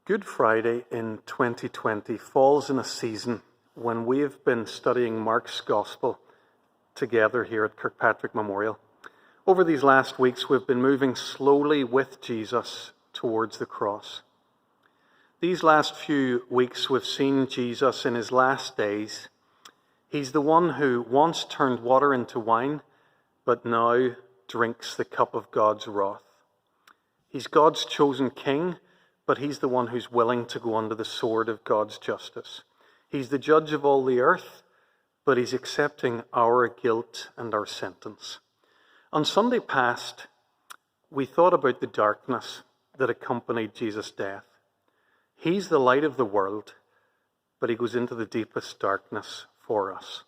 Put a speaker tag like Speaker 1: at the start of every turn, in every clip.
Speaker 1: Good Friday in 2020 falls in a season when we have been studying Mark's Gospel together here at Kirkpatrick Memorial. Over these last weeks, we've been moving slowly with Jesus towards the cross. These last few weeks, we've seen Jesus in his last days. He's the one who once turned water into wine, but now drinks the cup of God's wrath. He's God's chosen king, but he's the one who's willing to go under the sword of God's justice. He's the judge of all the earth, but he's accepting our guilt and our sentence. On Sunday past, we thought about the darkness that accompanied Jesus' death. He's the light of the world, but he goes into the deepest darkness for us.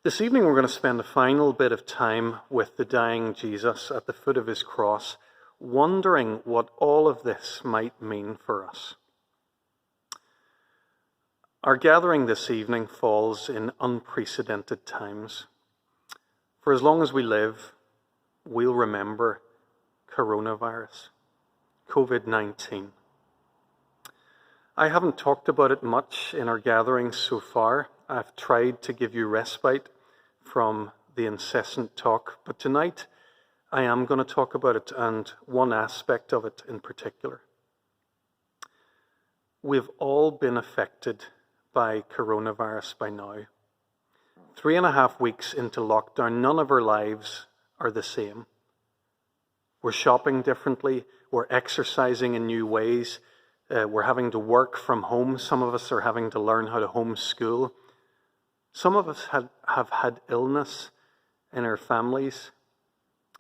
Speaker 1: This evening we're going to spend a final bit of time with the dying Jesus at the foot of his cross, wondering what all of this might mean for us. Our gathering this evening falls in unprecedented times. For as long as we live, we'll remember coronavirus, COVID-19. I haven't talked about it much in our gatherings so far. I've tried to give you respite from the incessant talk, but tonight I am going to talk about it, and one aspect of it in particular. We've all been affected by coronavirus by now. 3.5 weeks into lockdown, none of our lives are the same. We're shopping differently, we're exercising in new ways, we're having to work from home. Some of us are having to learn how to homeschool. Some of us have had illness in our families.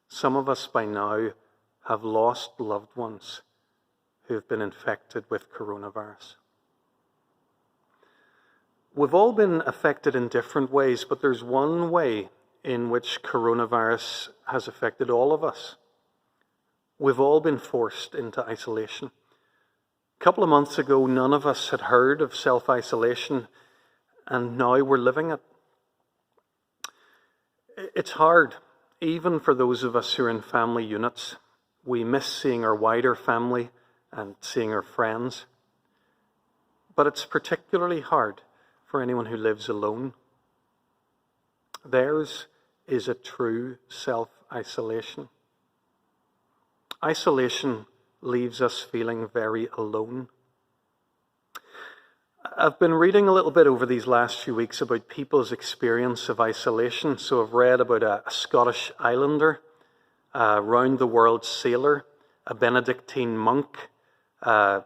Speaker 1: Some of us by now have lost loved ones who have been infected with coronavirus. We've all been affected in different ways, but there's one way in which coronavirus has affected all of us. We've all been forced into isolation. A couple of months ago, none of us had heard of self-isolation, and now we're living it. It's hard. Even for those of us who are in family units, we miss seeing our wider family and seeing our friends. But it's particularly hard for anyone who lives alone. Theirs is a true self-isolation. Isolation leaves us feeling very alone. I've been reading a little bit over these last few weeks about people's experience of isolation. So I've read about a Scottish islander, a round-the-world sailor, a Benedictine monk, a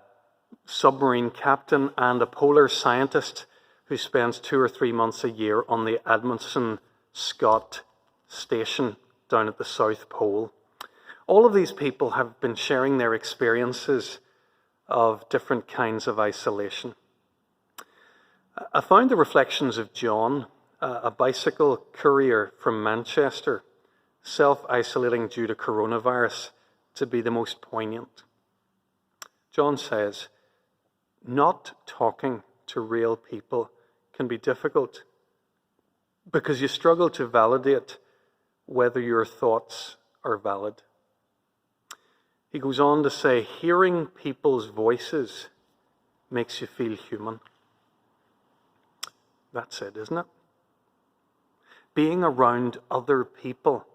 Speaker 1: submarine captain, and a polar scientist who spends 2 or 3 months a year on the Amundsen Scott station down at the South Pole. All of these people have been sharing their experiences of different kinds of isolation. I found the reflections of John, a bicycle courier from Manchester, self-isolating due to coronavirus, to be the most poignant. John says, not talking to real people can be difficult because you struggle to validate whether your thoughts are valid. He goes on to say, hearing people's voices makes you feel human. That's it, isn't it? Being around other people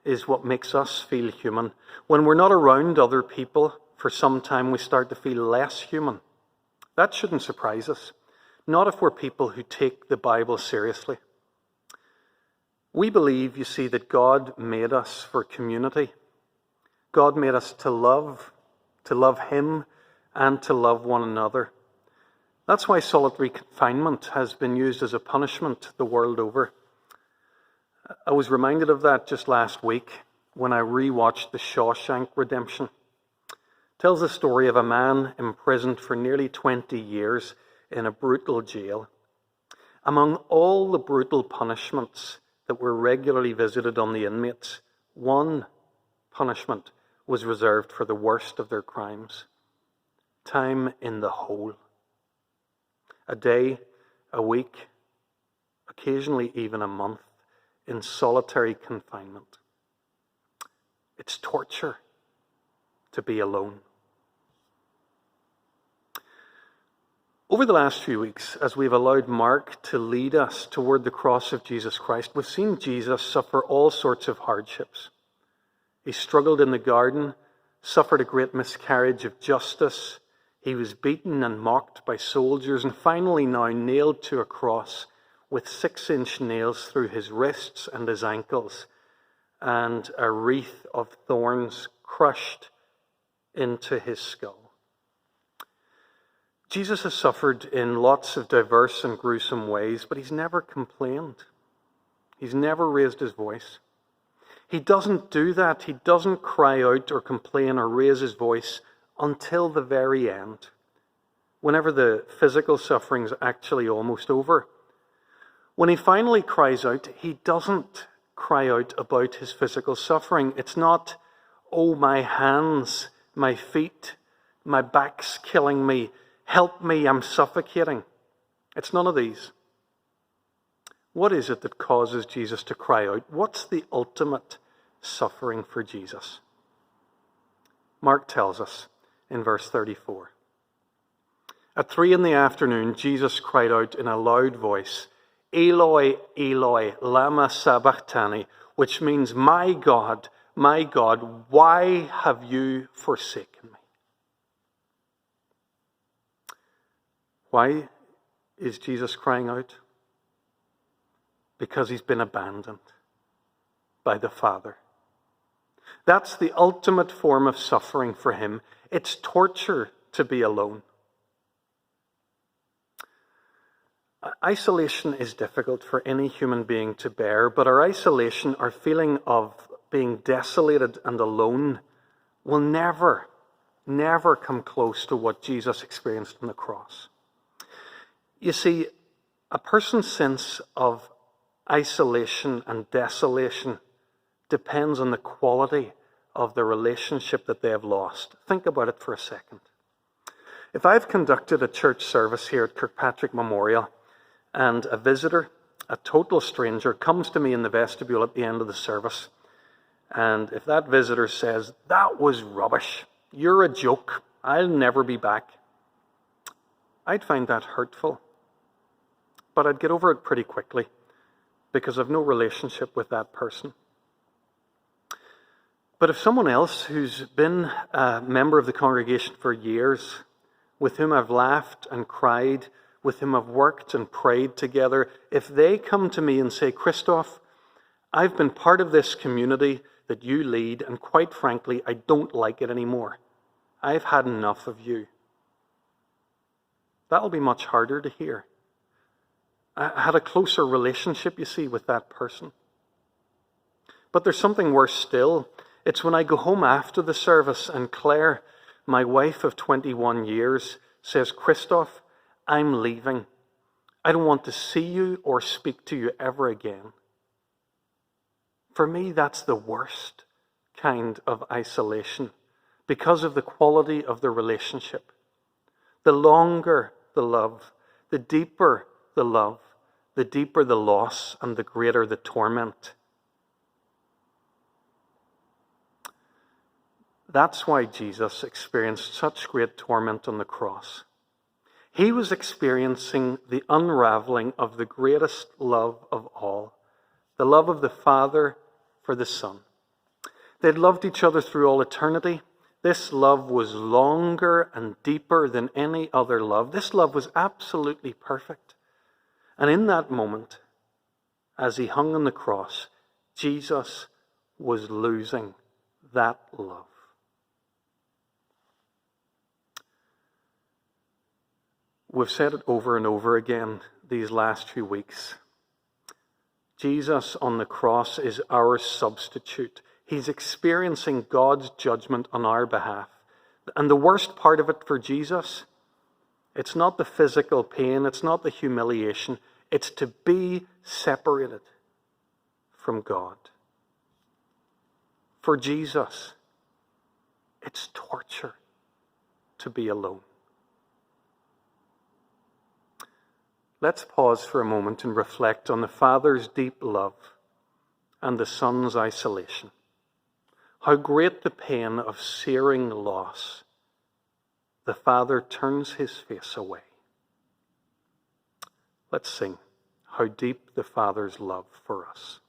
Speaker 1: is what makes us feel human. When we're not around other people for some time, we start to feel less human. That shouldn't surprise us. Not if we're people who take the Bible seriously. We believe, you see, that God made us for community. God made us to love him and to love one another. That's why solitary confinement has been used as a punishment the world over. I was reminded of that just last week when I rewatched The Shawshank Redemption. It tells the story of a man imprisoned for nearly 20 years in a brutal jail. Among all the brutal punishments that were regularly visited on the inmates, one punishment was reserved for the worst of their crimes: time in the hole. A day, a week, occasionally even a month in solitary confinement. It's torture to be alone. Over the last few weeks, as we've allowed Mark to lead us toward the cross of Jesus Christ, we've seen Jesus suffer all sorts of hardships. He struggled in the garden, suffered a great miscarriage of justice. He was beaten and mocked by soldiers, and finally now nailed to a cross with 6-inch nails through his wrists and his ankles, and a wreath of thorns crushed into his skull. Jesus has suffered in lots of diverse and gruesome ways, but he's never complained. He's never raised his voice. He doesn't do that. He doesn't cry out or complain or raise his voice until the very end, whenever the physical suffering's actually almost over. When he finally cries out, he doesn't cry out about his physical suffering. It's not, "Oh, my hands, my feet, my back's killing me. Help me, I'm suffocating." It's none of these. What is it that causes Jesus to cry out? What's the ultimate suffering for Jesus? Mark tells us in verse 34. At 3 p.m, Jesus cried out in a loud voice, "Eloi, Eloi, lama sabachthani," which means, my God, why have you forsaken me?" Why is Jesus crying out? Because he's been abandoned by the Father. That's the ultimate form of suffering for him. It's torture to be alone. Isolation is difficult for any human being to bear, but our isolation, our feeling of being desolated and alone, will never come close to what Jesus experienced on the cross. You see, a person's sense of isolation and desolation depends on the quality of the relationship that they have lost. Think about it for a second. If I've conducted a church service here at Kirkpatrick Memorial, and a visitor, a total stranger, comes to me in the vestibule at the end of the service, and if that visitor says, "That was rubbish, you're a joke, I'll never be back," I'd find that hurtful. But I'd get over it pretty quickly because I've no relationship with that person. But if someone else who's been a member of the congregation for years, with whom I've laughed and cried, with whom I've worked and prayed together, if they come to me and say, "Christoph, I've been part of this community that you lead, and quite frankly, I don't like it anymore. I've had enough of you." That'll be much harder to hear. I had a closer relationship, you see, with that person. But there's something worse still. It's when I go home after the service and Claire, my wife of 21 years, says, "Christoph, I'm leaving. I don't want to see you or speak to you ever again." For me, that's the worst kind of isolation because of the quality of the relationship. The longer the love, the deeper the love, the deeper the loss, and the greater the torment. That's why Jesus experienced such great torment on the cross. He was experiencing the unraveling of the greatest love of all, the love of the Father for the Son. They'd loved each other through all eternity. This love was longer and deeper than any other love. This love was absolutely perfect. And in that moment, as he hung on the cross, Jesus was losing that love. We've said it over and over again these last few weeks. Jesus on the cross is our substitute. He's experiencing God's judgment on our behalf. And the worst part of it for Jesus, it's not the physical pain, it's not the humiliation, it's to be separated from God. For Jesus, it's torture to be alone. Let's pause for a moment and reflect on the Father's deep love and the Son's isolation. How great the pain of searing loss. The Father turns his face away. Let's sing, How Deep the Father's Love for Us.